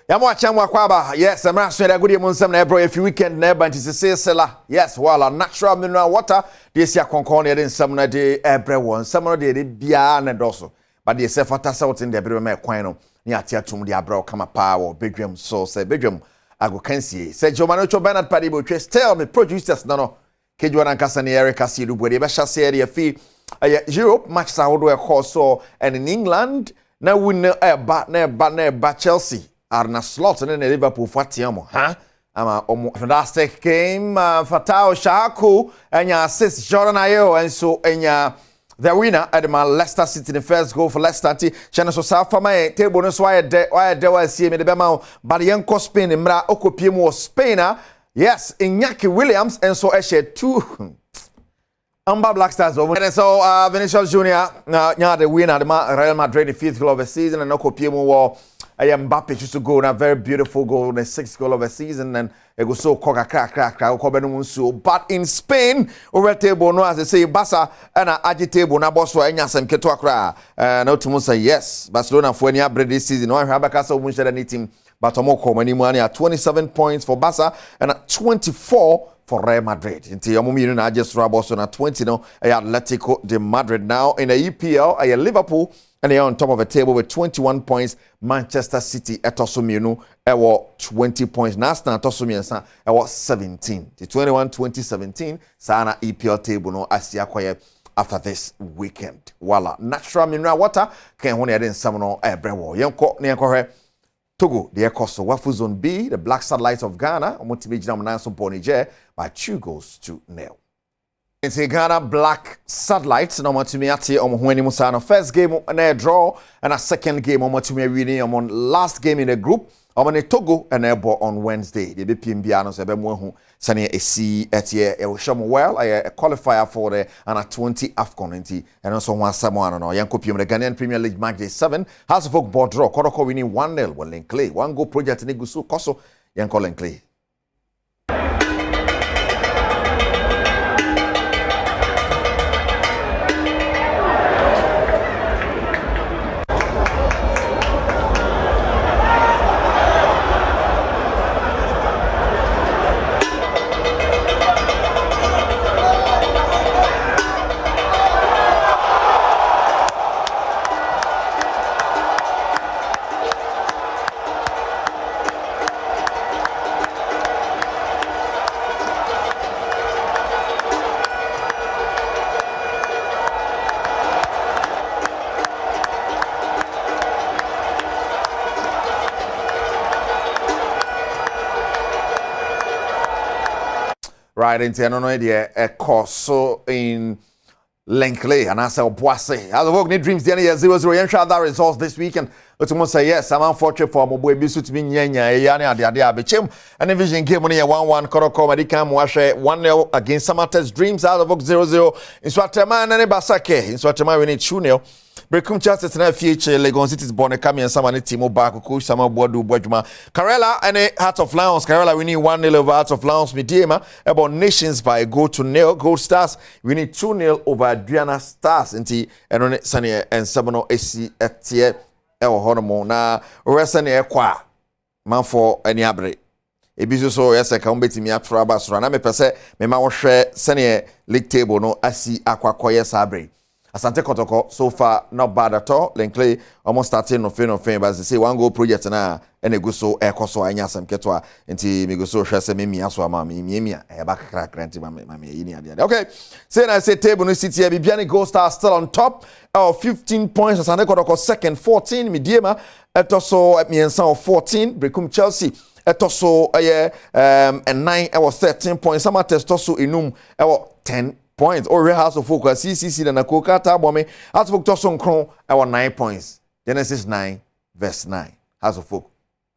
Yamwa kwaba. Yes, I'm not sure good months na every weekend na banti se sela. Yes, wala natural mineral water. This ya konkone den some na de every one. Some no de bia na doso. But the sefata salt in the be me kwan no. Ni atia tum de abra kama power Badwam so say Badwam ago kansie. Say Jomanocho Bernard Padibo tell me producers no. Kejwana nkasa ni Eric Asidu bwe be hyase area fi Europe match sa wodo e course so and in England na win na Chelsea Arna slot in Liverpool fatiamo ama fantastic game Fatao Shaku enya assist Jordan Ayew and so enya the winner Adom Leicester City the first goal for Leicester City chana so safa my table no so why de wa see me de bema but yenko Spain mra okopie mu Spain yes Iñaki Williams and so eshe two Amba Black Stars over. And so Vinicius Junior now the winner the Real Madrid the 5th goal of the season and okopie mu wo Mbappe used to go na very beautiful goal, the 6th goal of the season, and it was so crack. But in Spain, over table no as they say Barca and agitable na boss for enya sem keto akra. No to say yes, Barcelona for any upgrade this season. No have Barca win any team, but omoko many money at 27 points for Barca and at 24 for Real Madrid. Into your moment na just Boston at 20 no Atletico de Madrid now in the EPL Liverpool. And they are on top of the table with 21 points. Manchester City etosumienu ewo 20 points. Arsenal etosumiensa ewo 17. The 21-2017 sana EPL table no asiakoye after this weekend. Wala natural mineral water can hone eden samono ebrewo. Yenko ne enkohwe Togo the Ekoso Wafu Zone B, the Black Satellites of Ghana, omotimejina mnanso Niger by 2-0. It's a Ghana Black Satellites. No matimiati omohweni musano. First game on a draw and a second game on winning on last game in the group. On a Togo and a on Wednesday. The BPMBiano sebemwehu sani AC etie ewsham well a qualifier for the under 20 AFCON and also one Samoa no yanko pim the Ghanaian Premier League match day 7 House of Oak board draw Kodoko winning 1-0 when Linkley one goal project ni gusu koso yanko Linkley. Right into an idea a course so in Linkley and I say Boise. As of work dreams the year 0-0 ensure that results this weekend. But you say yes, I'm unfortunate for my boy Bisu to be nyanya yani abechim and vision game on 1-1 Koroko Medicam washe 1-0 against Samate's Dreams out of work 0-0 in Swatema and Basake in Swatema we need 2-0. Brekum Justice na FH Legon City's born coming and someone Timo Baku Sama Bodu Bojuma Karela and Heart of Lions Karela we need 1-0 over Heart of Lions Mediema about Nations by goal to nil Gold Stars we need 2-0 over Adriana Stars and on Sunny and Sabano AC Etie El Honomo na Resane Equa man for any abre ebiso so yes ka umbeti mi afro abasura na me pese me ma wo hwe sene league table no asi akwakoye sabre Asante Kotoko so far not bad at all. Linkley almost starting no fin but as they say one goal project na ene go so ekoso anya sam ketwa nti me go so hwe se me mia so ama me mia e ba kakra kranti ma me yini ade. Okay. Say na say table no city e Bibiani Gold Star still on top of 15 points. Asante Kotoko second 14 Mediema etoso miensa of 14 Brekum Chelsea etoso and 9 was 13 points. Sama testoso inum 10 points. Or House of Focus, CCC, and Nakokata Bombe, House of Toson Kron, our 9 points. Genesis 9, verse 9. House of Folk,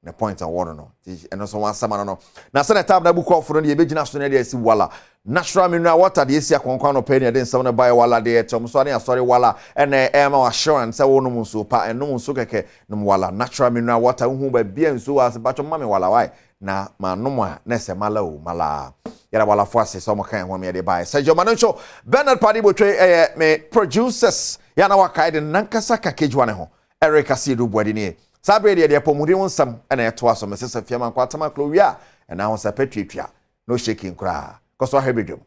the points are water no. And also one summer no. Now, Senate tab that book for the Abidjan National Area, see Walla. Natural mineral water, the Asia Conquano Penny, then someone buy Walla there, Tom Swanny, sorry, Walla, and Emma assurance, I won't know so pa and no Sukake, no Walla. Natural mineral water, whom by being so as a batch of mammy Walla. Why? Na ma no more, Nessa Malo, Mala. Yara wala fuasi so mo kan ho me de buy. Sergio Manoncho Bernard Padibo me producers yana wakaide nankasa kakejwane ho. Eric Asidu Bwadini sabre de pomudi wonsam na eto aso mesese fiam ankwatama klo wi a na ho sapetwetwa no shaking kra koso ahebedwom